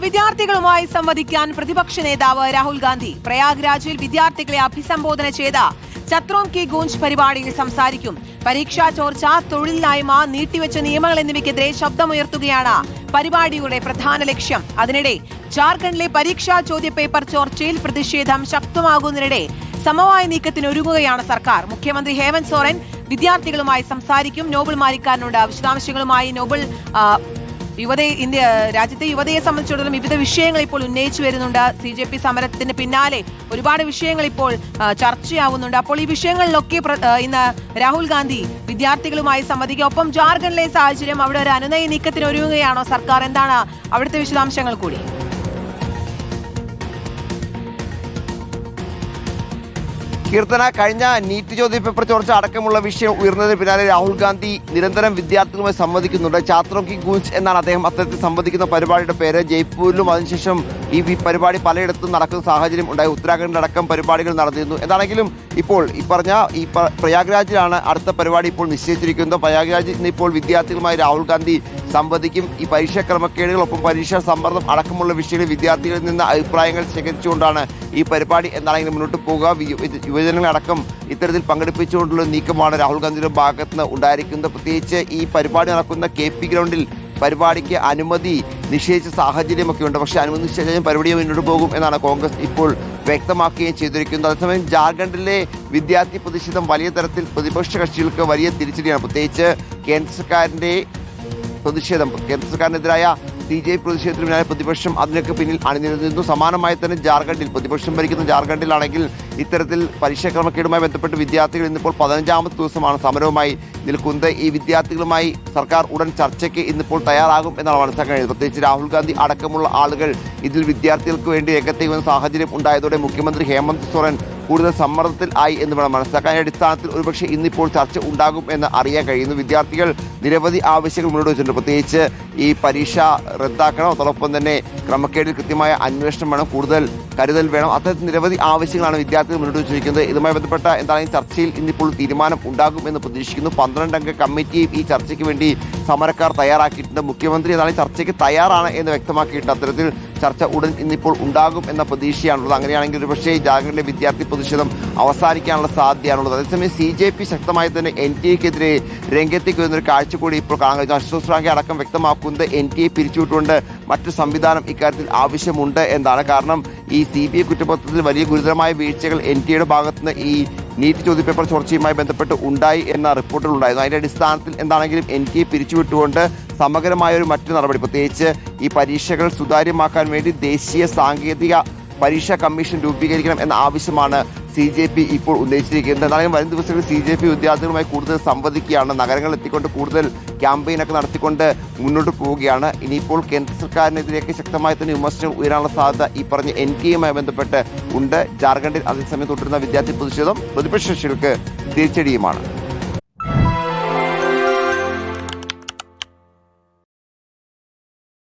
വിദ്യാർത്ഥികളുമായി സംവദിക്കാൻ പ്രതിപക്ഷ നേതാവ് രാഹുൽ ഗാന്ധി പ്രയാഗ്രാജിൽ വിദ്യാർത്ഥികളെ അഭിസംബോധന ചെയ്ത ചത്രോം കി ഗൂഞ്ച് പരിപാടിയിൽ സംസാരിക്കും. പരീക്ഷാ ചോർച്ച, തൊഴിലില്ലായ്മ, നീട്ടിവെച്ച നിയമങ്ങൾ എന്നിവയ്ക്കെതിരെ ശബ്ദമുയർത്തുകയാണ് പരിപാടിയുടെ പ്രധാന ലക്ഷ്യം. അതിനിടെ ജാർഖണ്ഡിലെ പരീക്ഷാ ചോദ്യപേപ്പർ ചോർച്ചയിൽ പ്രതിഷേധം ശക്തമാകുന്നതിനിടെ സമവായ നീക്കത്തിന് ഒരുങ്ങുകയാണ് സർക്കാർ. മുഖ്യമന്ത്രി ഹേമന്ത് സോറൻ വിദ്യാർത്ഥികളുമായി സംസാരിക്കും. നോബൽ മാരിക്കാരനുണ്ട് വിശദാംശങ്ങളുമായി. നോബൽ, രാജ്യത്തെ യുവതയെ സംബന്ധിച്ചിടത്തോളം വിവിധ വിഷയങ്ങൾ ഇപ്പോൾ ഉന്നയിച്ചു വരുന്നുണ്ട്. CJP സമരത്തിന് പിന്നാലെ ഒരുപാട് വിഷയങ്ങൾ ഇപ്പോൾ ചർച്ചയാവുന്നുണ്ട്. അപ്പോൾ ഈ വിഷയങ്ങളിലൊക്കെ ഇന്ന് രാഹുൽ ഗാന്ധി വിദ്യാർത്ഥികളുമായി സംവദിക്കുക. ഒപ്പം ജാർഖണ്ഡിലെ സാഹചര്യം, അവിടെ ഒരു അനുനയ നീക്കത്തിന് ഒരുങ്ങുകയാണോ സർക്കാർ? എന്താണ് അവിടുത്തെ വിശദാംശങ്ങൾ കൂടി? കീർത്തന, കഴിഞ്ഞ നീറ്റ് ചോദ്യപേപ്പർ ചോർച്ച അടക്കമുള്ള വിഷയം ഉയർന്നതിന് പിന്നാലെ രാഹുൽ ഗാന്ധി നിരന്തരം വിദ്യാർത്ഥികളുമായി സംവദിക്കുന്നുണ്ട്. ചാത്രോം കി ഗൂഞ്ച് എന്നാണ് അദ്ദേഹം അത്തരത്തിൽ സംവദിക്കുന്ന പരിപാടിയുടെ പേര്. ജയ്പൂരിലും അതിനുശേഷം ഈ പരിപാടി പലയിടത്തും നടക്കുന്ന സാഹചര്യം ഉണ്ടായി. ഉത്തരാഖണ്ഡിലടക്കം പരിപാടികൾ നടന്നിരുന്നു. എന്താണെങ്കിലും ഇപ്പോൾ ഈ പ്രയാഗ്രാജിലാണ് അടുത്ത പരിപാടി ഇപ്പോൾ നിശ്ചയിച്ചിരിക്കുന്നത്. പ്രയാഗ്രാജിൽ നിന്ന് ഇപ്പോൾ വിദ്യാർത്ഥികളുമായി രാഹുൽ ഗാന്ധി സംവദിക്കും. ഈ പരീക്ഷാ ക്രമക്കേടുകളൊപ്പം പരീക്ഷാ സമ്മർദ്ദം അടക്കമുള്ള വിഷയങ്ങളിൽ വിദ്യാർത്ഥികളിൽ നിന്ന് അഭിപ്രായങ്ങൾ ശേഖരിച്ചുകൊണ്ടാണ് ഈ പരിപാടി എന്താണെങ്കിലും മുന്നോട്ട് പോകുക. യുവജനങ്ങളടക്കം ഇത്തരത്തിൽ പങ്കെടുപ്പിച്ചുകൊണ്ടുള്ള നീക്കമാണ് രാഹുൽ ഗാന്ധിയുടെ ഭാഗത്ത് നിന്ന് ഉണ്ടായിരിക്കുന്നത്. പ്രത്യേകിച്ച് ഈ പരിപാടി നടക്കുന്ന KP ഗ്രൗണ്ടിൽ പരിപാടിക്ക് അനുമതി നിഷേധിച്ച സാഹചര്യമൊക്കെ ഉണ്ട്. പക്ഷേ അനുമതി നിഷേധിച്ച പരിപാടിയെ മുന്നോട്ട് പോകും എന്നാണ് കോൺഗ്രസ് ഇപ്പോൾ വ്യക്തമാക്കുകയും ചെയ്തിരിക്കുന്നത്. അതേസമയം ജാർഖണ്ഡിലെ വിദ്യാർത്ഥി പ്രതിഷേധം വലിയ തരത്തിൽ പ്രതിപക്ഷ കക്ഷികൾക്ക് വലിയ തിരിച്ചടിയാണ്. പ്രത്യേകിച്ച് കേന്ദ്ര സർക്കാരിനെതിരായ CJP പ്രതിഷേധത്തിന് പിന്നാലെ പ്രതിപക്ഷം അതിനൊക്കെ പിന്നിൽ അണിനിരന്നിരുന്നു. സമാനമായി തന്നെ ജാർഖണ്ഡിൽ പ്രതിപക്ഷം ഭരിക്കുന്ന ജാർഖണ്ഡിലാണെങ്കിൽ ഇത്തരത്തിൽ പരീക്ഷാ ക്രമക്കേടുമായി ബന്ധപ്പെട്ട് വിദ്യാർത്ഥികൾ ഇന്നിപ്പോൾ 15ാമത്തെ ദിവസമാണ് സമരവുമായി നിൽക്കുന്നത്. ഈ വിദ്യാർത്ഥികളുമായി സർക്കാർ ഉടൻ ചർച്ചയ്ക്ക് ഇന്നിപ്പോൾ തയ്യാറാകും എന്നാണ് മനസ്സിലാക്കാൻ കഴിയുന്നത്. പ്രത്യേകിച്ച് രാഹുൽ ഗാന്ധി അടക്കമുള്ള ആളുകൾ ഇതിൽ വിദ്യാർത്ഥികൾക്ക് വേണ്ടി രംഗത്തേക്ക് വന്ന സാഹചര്യം ഉണ്ടായതോടെ മുഖ്യമന്ത്രി ഹേമന്ത് സോറൻ കൂടുതൽ സമ്മർദ്ദത്തിൽ ആയി എന്ന് വേണം മനസ്സിലാക്കാൻ. അടിസ്ഥാനത്തിൽ ഒരുപക്ഷെ ഇന്നിപ്പോൾ ചർച്ച ഉണ്ടാകും എന്ന് അറിയാൻ കഴിയുന്നു. വിദ്യാർത്ഥികൾ നിരവധി ആവശ്യങ്ങൾ മുന്നോട്ട് വെച്ചിട്ടുണ്ട്. പ്രത്യേകിച്ച് ഈ പരീക്ഷ റദ്ദാക്കണം, അതോടൊപ്പം തന്നെ ക്രമക്കേടിൽ കൃത്യമായ അന്വേഷണം വേണം, കൂടുതൽ കരുതൽ വേണം. അത്തരത്തിൽ നിരവധി ആവശ്യങ്ങളാണ് വിദ്യാർത്ഥികൾ മുന്നോട്ട് വെച്ചിരിക്കുന്നത്. ഇതുമായി ബന്ധപ്പെട്ട എന്താണെങ്കിലും ചർച്ചയിൽ ഇന്നിപ്പോൾ തീരുമാനം ഉണ്ടാകും എന്ന് പ്രതീക്ഷിക്കുന്നു. 12 അംഗ കമ്മിറ്റിയും ഈ ചർച്ചയ്ക്ക് വേണ്ടി സമരക്കാർ തയ്യാറാക്കിയിട്ടുണ്ട്. മുഖ്യമന്ത്രി എന്താണെങ്കിലും ചർച്ചയ്ക്ക് തയ്യാറാണ് എന്ന് വ്യക്തമാക്കിയിട്ടുണ്ട്. അത്തരത്തിൽ ചർച്ച ഉടൻ ഇന്നിപ്പോൾ ഉണ്ടാകും എന്ന പ്രതീക്ഷയാണുള്ളത്. അങ്ങനെയാണെങ്കിൽ ഒരുപക്ഷേ ജാർഖണ്ഡിലെ വിദ്യാർത്ഥി പ്രതിഷേധം അവസാനിക്കാനുള്ള സാധ്യതയാണുള്ളത്. അതേസമയം CJP ശക്തമായി തന്നെ NTA-ക്കെതിരെ രംഗത്തേക്ക് വരുന്നൊരു കാഴ്ച കൂടി ഇപ്പോൾ കാണാൻ കഴിയും. അശോക് റാങ്കെ അടക്കം വ്യക്തമാക്കുന്നത് NTA പിരിച്ചുവിട്ടുകൊണ്ട് മറ്റു സംവിധാനം ഇക്കാര്യത്തിൽ ആവശ്യമുണ്ട് എന്നാണ്. കാരണം ഈ CBI കുറ്റപത്രത്തിൽ വലിയ ഗുരുതരമായ വീഴ്ചകൾ NTA-യുടെ ഭാഗത്തുനിന്ന് ഈ നീറ്റ് ചോദ്യപേപ്പർ ചോർച്ചയുമായി ബന്ധപ്പെട്ട് ഉണ്ടായി എന്ന റിപ്പോർട്ടുകൾ ഉണ്ടായിരുന്നു. അതിന്റെ അടിസ്ഥാനത്തിൽ എന്താണെങ്കിലും NTA പിരിച്ചുവിട്ടുകൊണ്ട് സമഗ്രമായ ഒരു മറ്റു നടപടി, പ്രത്യേകിച്ച് ഈ പരീക്ഷകൾ സുതാര്യമാക്കാൻ വേണ്ടി ദേശീയ സാങ്കേതിക പരീക്ഷാ കമ്മീഷൻ രൂപീകരിക്കണം എന്ന ആവശ്യമാണ് CJP ഇപ്പോൾ ഉന്നയിച്ചിരിക്കുന്നത്. എന്നാലും വരും ദിവസങ്ങളിൽ CJP വിദ്യാർത്ഥികളുമായി കൂടുതൽ സംവദിക്കുകയാണ്. നഗരങ്ങളിൽ എത്തിക്കൊണ്ട് കൂടുതൽ ക്യാമ്പയിനൊക്കെ നടത്തിക്കൊണ്ട് മുന്നോട്ട് പോവുകയാണ്. ഇനിയിപ്പോൾ കേന്ദ്ര സർക്കാരിനെതിരെയൊക്കെ ശക്തമായി തന്നെ വിമർശനം ഉയരാനുള്ള സാധ്യത ഈ പറഞ്ഞ NTA-യുമായി ബന്ധപ്പെട്ട് ഉണ്ട്. ജാർഖണ്ഡിൽ അതേസമയം തുടരുന്ന വിദ്യാർത്ഥി പ്രതിഷേധം പ്രതിപക്ഷ കക്ഷികൾക്ക് തിരിച്ചടിയുമാണ്.